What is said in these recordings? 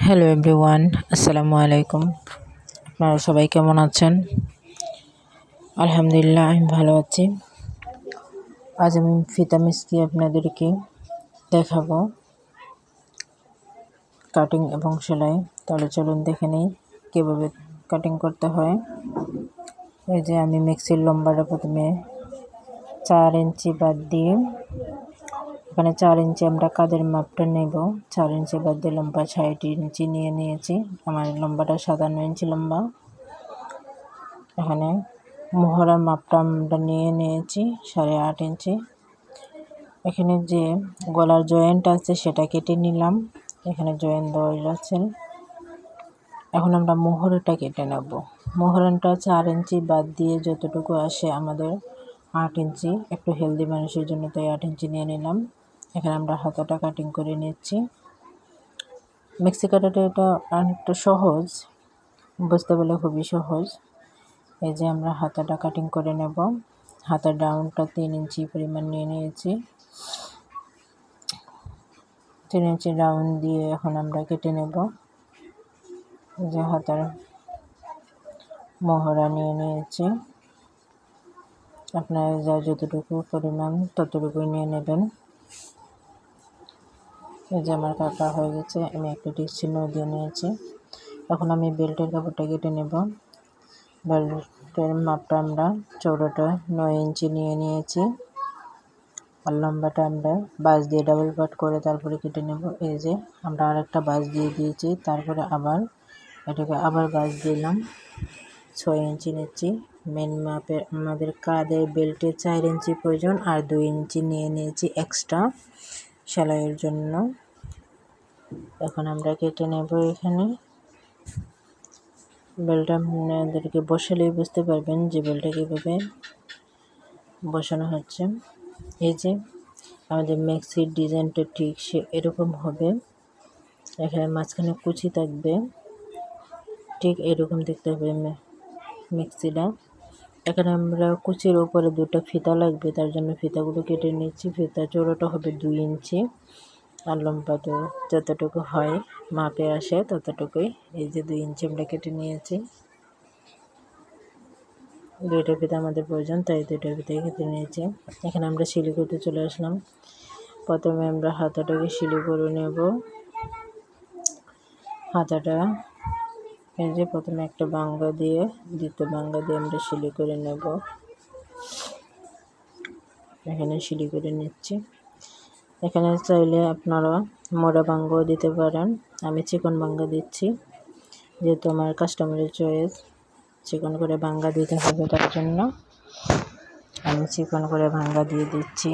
Hello everyone, আসসালামু আলাইকুম। আপনারা সবাই কেমন আছেন? আলহামদুলিল্লাহ, আমি ভালো আছি। আজ আমি ফিতা মিস্ত্রি আপনাদেরকে দেখাবো কাটিং এবং সেলাই। তাহলে চলুন দেখে নিই কীভাবে কাটিং করতে হয়। এই যে আমি মিক্সির লম্বাটা প্রথমে 4 ইঞ্চি বাদ দিয়ে, এখানে 4 ইঞ্চি আমরা কাদের মাপটা নেব। 4 ইঞ্চি বাদ দিয়ে লম্বা 60 ইঞ্চি নিয়েছি। আমার লম্বাটা 57 ইঞ্চি লম্বা। এখানে মোহরার মাপটা আমরা নিয়েছি 8.5 ইঞ্চি। এখানে যে গলার জয়েন্ট আছে সেটা কেটে নিলাম। এখানে জয়েন্ট দেওয়া আছে। এখন আমরা মোহরটা কেটে নেব। মোহরটা 4 ইঞ্চি বাদ দিয়ে যতটুকু আসে আমাদের 8 ইঞ্চি, একটু হেলদি মানুষের জন্য, তাই 8 ইঞ্চি নিয়ে নিলাম। এখানে আমরা হাতাটা কাটিং করে নিচ্ছি। মিক্সি কাটাটা এটা অনেকটা সহজ, বুঝতে পারলে খুবই সহজ। এই যে আমরা হাতাটা কাটিং করে নেব। হাতার ডাউনটা 3 ইঞ্চি পরিমাণ নিয়ে নিয়েছি। 3 ইঞ্চি ডাউন দিয়ে এখন আমরা কেটে নেব। এই যে হাতার মোহরা নিয়ে নিয়েছি। আপনারা যা যতটুকু পরিমাণ ততটুকুই নিয়ে নেবেন। এই যে আমার কাটা হয়ে গেছে, আমি একটা টিক চিহ্ন দিয়ে নিয়েছি। এখন আমি বেল্টের কাপড়টা কেটে নেব। বেল্টের মাপটা আমরা চৌড়াটা 9 ইঞ্চি নিয়ে নিয়েছি, আর লম্বাটা আমরা বাঁশ দিয়ে ডাবল পাট করে তারপরে কেটে নেব। এই যে আমরা আরেকটা বাঁশ দিয়ে দিয়েছি, তারপরে আবার এটাকে আবার বাঁশ দিলাম। 6 ইঞ্চি নিচ্ছি। মেন মাপে আমাদের কাঁধের বেল্টে 4 ইঞ্চি প্রয়োজন, আর 2 ইঞ্চি নিয়ে নিয়েছি এক্সট্রা সেলাইয়ের জন্য। এখন আমরা কেটে নেব। এখানে বেল্টটা আপনাদেরকে বসালেই বুঝতে পারবেন যে বেল্টটা কীভাবে বসানো হচ্ছে। এই যে আমাদের মিক্সির ডিজাইনটা ঠিক এরকম হবে। এখানে মাঝখানে কুচি থাকবে, ঠিক এরকম দেখতে হবে মিক্সিটা। এখানে আমরা কুচির উপরে 2টা ফিতা লাগবে, তার জন্য ফিতাগুলো কেটে নিচ্ছি। ফিতা চৌড়াটা হবে 2 ইঞ্চি, আর লম্বা তো যতটুকু হয় মাপে আসে ততটুকুই। এই যে 2 ইঞ্চি আমরা কেটে নিয়েছি। 2টা ফিতা আমাদের প্রয়োজন, তাই 2টা ফিতাই কেটে নিয়েছি। এখানে আমরা সিলি করতে চলে আসলাম। প্রথমে আমরা হাতাটাকে সিলি করে নেব। হাতাটা এই যে প্রথমে একটা বাঙ্গা দিয়ে, দ্বিতীয় বাঙ্গা দিয়ে আমরা সিলি করে নেব। এখানে সিলি করে নিচ্ছি। এখানে চাইলে আপনারা মোড়া বাঙ্গাও দিতে পারেন। আমি চিকন বাঙ্গা দিচ্ছি, যেহেতু আমার কাস্টমারের চয়েস চিকন করে বাঙ্গা দিতে হবে, তার জন্য আমি চিকন করে বাঙ্গা দিয়ে দিচ্ছি।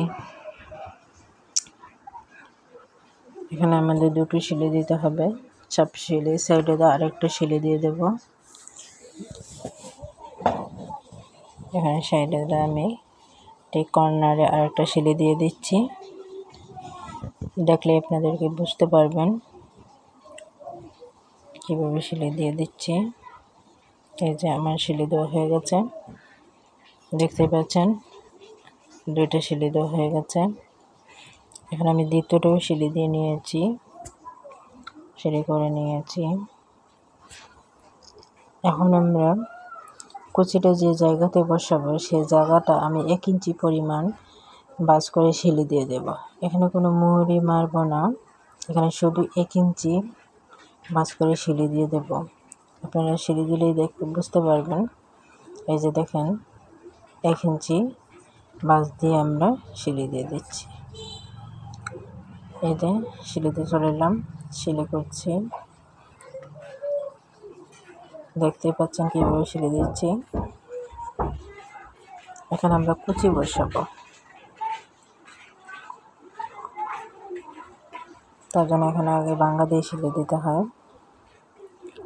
এখানে আমাদের 2টো সিলি দিতে হবে। চাপ সিলি সাইডে আরেকটা সিলি দিয়ে দেব। এখানে সাইডে আমি ঠিক কর্নারে আরেকটা সিলি দিয়ে দিচ্ছি। দেখলে আপনাদেরকে বুঝতে পারবেন কীভাবে সিলি দিয়ে দিচ্ছি। এই যে আমার সিলি দেওয়া হয়ে গেছে, দেখতে পাচ্ছেন 2টা সিলি দেওয়া হয়ে গেছে। এখন আমি দ্বিতীয়টাও সিলি দিয়ে নিয়েছি, সিলি করে নিয়েছি। এখন আমরা কুচিটা যে জায়গাতে বসাবো সেই জায়গাটা আমি 1 ইঞ্চি পরিমাণ বাস করে সিলি দিয়ে দেব। এখানে কোনো মুহুরি মারব না, এখানে শুধু 1 ইঞ্চি বাস করে সিলি দিয়ে দেব। আপনারা সিলি দিলেই বুঝতে পারবেন। এই যে দেখেন 1 ইঞ্চি বাস দিয়ে আমরা সিলি দিয়ে দিচ্ছি। এই যে সিলিতে চলে এলাম, সিলি করছি। দেখতেই পাচ্ছেন কীভাবে সিলি দিচ্ছি। এখন আমরা কুচি বসাবো, তার জন্য এখানে আগে বাঙ্গা দিয়ে সিলি দিতে হয়।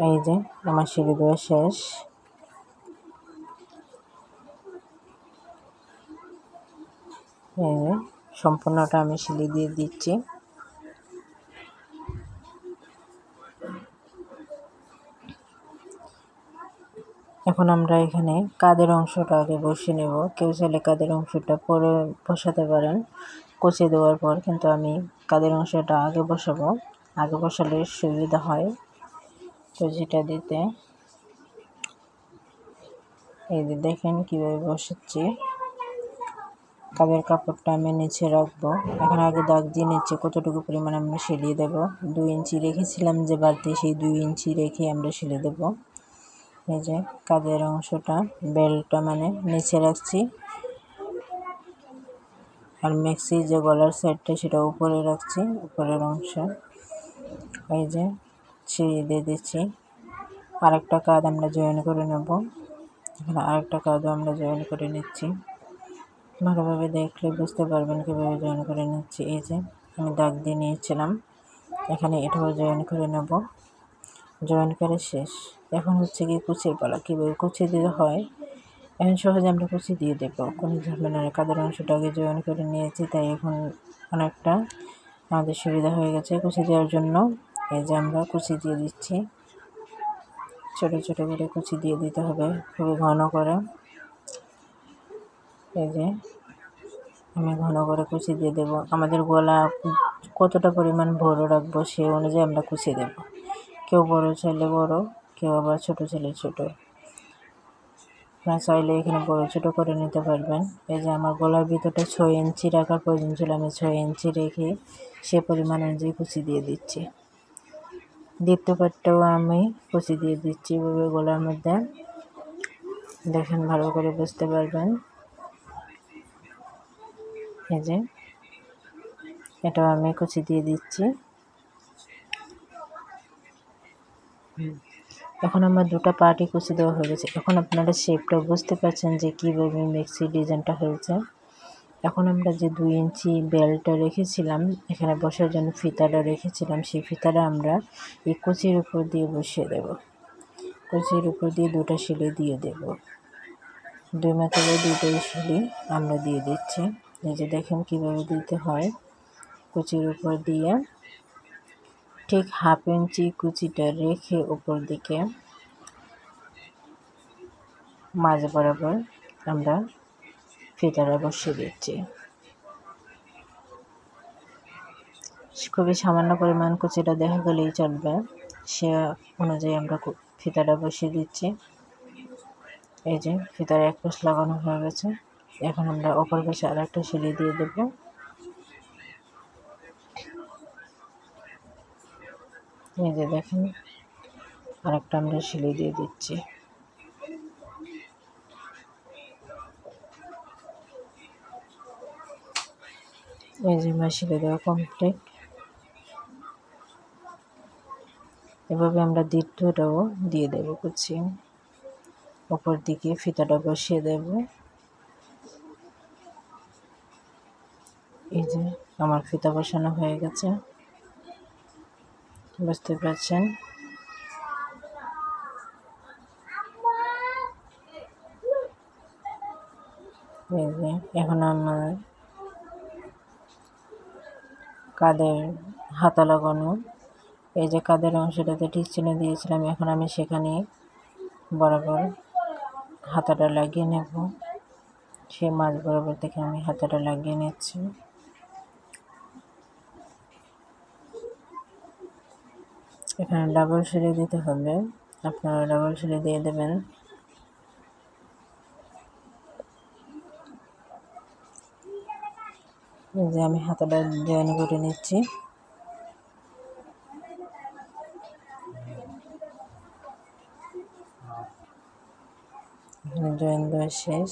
এই যে আমার সিলি দেওয়া শেষ। এই যে সম্পূর্ণটা আমি সিলি দিয়ে দিচ্ছি। এখন আমরা এখানে কাঁধের অংশটা আগে বসিয়ে নেব। কেউ চাইলে কাঁধের অংশটা পরে বসাতে পারেন কুচি দেওয়ার পর, কিন্তু আমি কাঁধের অংশটা আগে বসাবো। আগে বসালে সুবিধা হয়। কুচিটা দিতে। এই যে দেখেন কীভাবে বসাচ্ছি। কাদের কাপড়টা আমি নিচে রাখবো। এখন আগে দাগ দিয়ে নিচ্ছে কতটুকু পরিমাণ আমরা সেলিয়ে দেবো। 2 ইঞ্চি রেখেছিলাম যে বাড়তি, সেই 2 ইঞ্চি রেখে আমরা সেলে দেবো। এই যে কাদের অংশটা, বেল্টটা মানে নিচে রাখছি, আর মেক্সি যে গলার সাইডটা সেটা উপরে রাখছি, উপরের অংশ। এই যে ছিঁড়ে দিয়ে দিচ্ছি। আরেকটা কাঁধ আমরা জয়েন করে নেব। এখানে আরেকটা কাঁধও আমরা জয়েন করে নিচ্ছি। ভালোভাবে দেখলে বুঝতে পারবেন কীভাবে জয়েন করে নিচ্ছি। এই যে আমি দাগ দিয়ে নিয়েছিলাম, এখানে এটাও জয়েন করে নেব। জয়েন করে শেষ। এখন হচ্ছে কি কুচির পালা। কীভাবে কুচি দিতে হয় এখন সহজে আমরা কুচি দিয়ে দেবো, কোনো ঝামেলা নেই। কাদের অংশটা আগে জয়েন করে নিয়েছি, তাই এখন অনেকটা আমাদের সুবিধা হয়ে গেছে কুচি দেওয়ার জন্য। এই যে আমরা কুচি দিয়ে দিচ্ছি, ছোটো ছোটো করে কুচি দিয়ে দিতে হবে, খুবই ঘন করে। এই যে আমি ঘন করে কুচি দিয়ে দেবো। আমাদের গলা কতটা পরিমাণ বড় রাখবো সেই অনুযায়ী আমরা কুচি দেব। কেউ বড় চাইলে বড়, কেউ আবার ছোটো চাইলে ছোটো। না চাইলে এখানে বড় ছোটো করে নিতে পারবেন। এই যে আমার গলার ভিতরটা 6 ইঞ্চি রাখার প্রয়োজন ছিল, আমি 6 ইঞ্চি রেখে সে পরিমাণ অনুযায়ী কুচি দিয়ে দিচ্ছি। দ্বিতীয় পাটটাও আমি কুচি দিয়ে দিচ্ছি এভাবে গলার মধ্যে। দেখেন ভালো করে বুঝতে পারবেন। এই যে এটাও আমি কুচি দিয়ে দিচ্ছি। এখন আমার দুটো পার্টই কুচি দেওয়া হয়ে গেছে। এখন আপনারা শেপটা বুঝতে পারছেন যে কীভাবে মেক্সি ডিজাইনটা হয়েছে। এখন আমরা যে 2 ইঞ্চি বেল্টটা রেখেছিলাম, এখানে বসার জন্য ফিতাটা রেখেছিলাম, সেই ফিতাটা আমরা এই কুচির উপর দিয়ে বসিয়ে দেব। কুচির উপর দিয়ে 2টা সেলাই দিয়ে দেব। 2 মেথডে 2টাই সেলাই আমরা দিয়ে দিচ্ছি। এই যে দেখেন কীভাবে দিতে হয়। কুচির উপর দিয়ে ঠিক 1/2 ইঞ্চি কুচিটা রেখে উপর দিকে মাঝ বরাবর আমরা ফিতাটা বসিয়ে দিচ্ছি। খুবই সামান্য পরিমাণ কুচিটা দেখা গেলেই চলবে, সে অনুযায়ী আমরা ফিতাটা বসিয়ে দিচ্ছি। এই যে ফিতার এক পাশ লাগানো হয়ে গেছে। এখন আমরা অপর পাশে আরেকটা সেলাই দিয়ে দেব। এই যে দেখেন আরেকটা আমরা সেলাই দিয়ে দিচ্ছি। এই যে আমার সেলাই দেওয়া কমপ্লিট। এভাবে আমরা দ্বিতীয়টাও দিয়ে দেব কুচি। উপর দিকে ফিতাটা বসিয়ে দেব। এই যে আমার ফিতা বসানো হয়ে গেছে, বুঝতে পারছেন। এই যে এখন আমার কাঁধের হাতা লাগানো। এই যে কাঁধের অংশটাতে টিক চিহ্ন দিয়েছিলাম, এখন আমি সেখানে বরাবর হাতাটা লাগিয়ে নেব। সে মাঝ বরাবর থেকে আমি হাতাটা লাগিয়ে নিচ্ছি। এখানে ডাবল সেলাই দিতে হবে, আপনারা ডাবল সেলাই দিয়ে দেবেন। এই যে আমি হাতাটা জয়েন করে নিচ্ছি। এখানে জয়েন দেওয়া শেষ।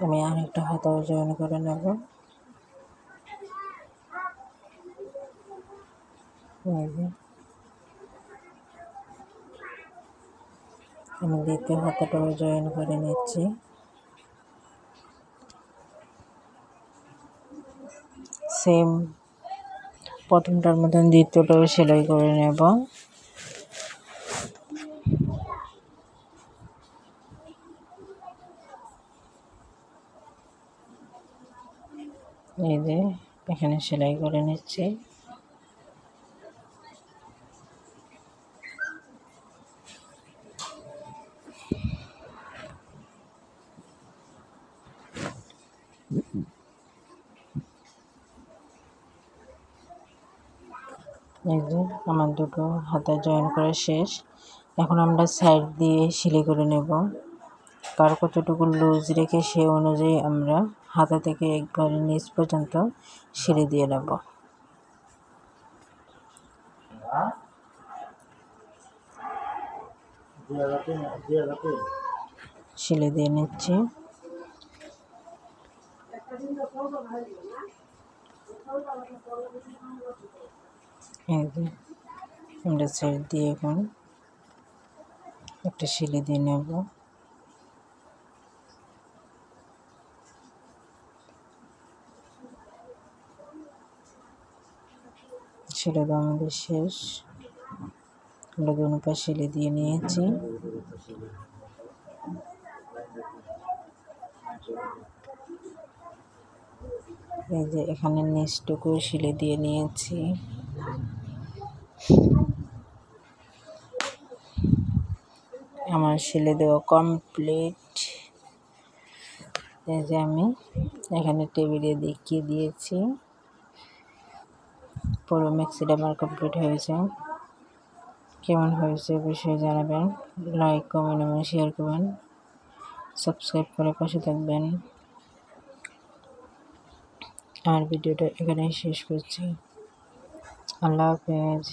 আমি আরেকটা হাতাও জয়েন করে নেব। আমি দ্বিতীয় হাতাটাও জয়েন করে নিচ্ছি। সেম প্রথমটার মতন দ্বিতীয়টাও সেলাই করে নেব। এই যে এখানে সেলাই করে নিচ্ছি। এই যে আমার দুটো হাতা জয়েন করা শেষ। এখন আমরা সাইড দিয়ে সেলাই করে নেব। কার কতটুকু লুজ রেখে সে অনুযায়ী আমরা হাতা থেকে একবারে নিচ পর্যন্ত সেলাই দিয়ে নেব। সেলাই দিয়ে নিচ্ছি। এই যে আমরা সাইড দিয়ে এখন একটা সেলাই দিয়ে নেব। সেলাই দেওয়া আমাদের শেষ। আমরা দোনো পাশে সেলাই দিয়ে নিয়েছি। এই যে এখানে নিচটুকু সেলাই দিয়ে নিয়েছি। আমার সেলাই দেওয়া কমপ্লিট। এই যে আমি এখানে টেবিলে দেখিয়ে দিয়েছি। পুরো ম্যাক্সিটা আমার কমপ্লিট হয়েছে। কেমন হয়েছে অবশ্যই জানাবেন। লাইক, কমেন্ট এবং শেয়ার করবেন। সাবস্ক্রাইব করে পাশে থাকবেন। আর ভিডিওটা এখানেই শেষ করছি। আল্লাহ হাফেজ।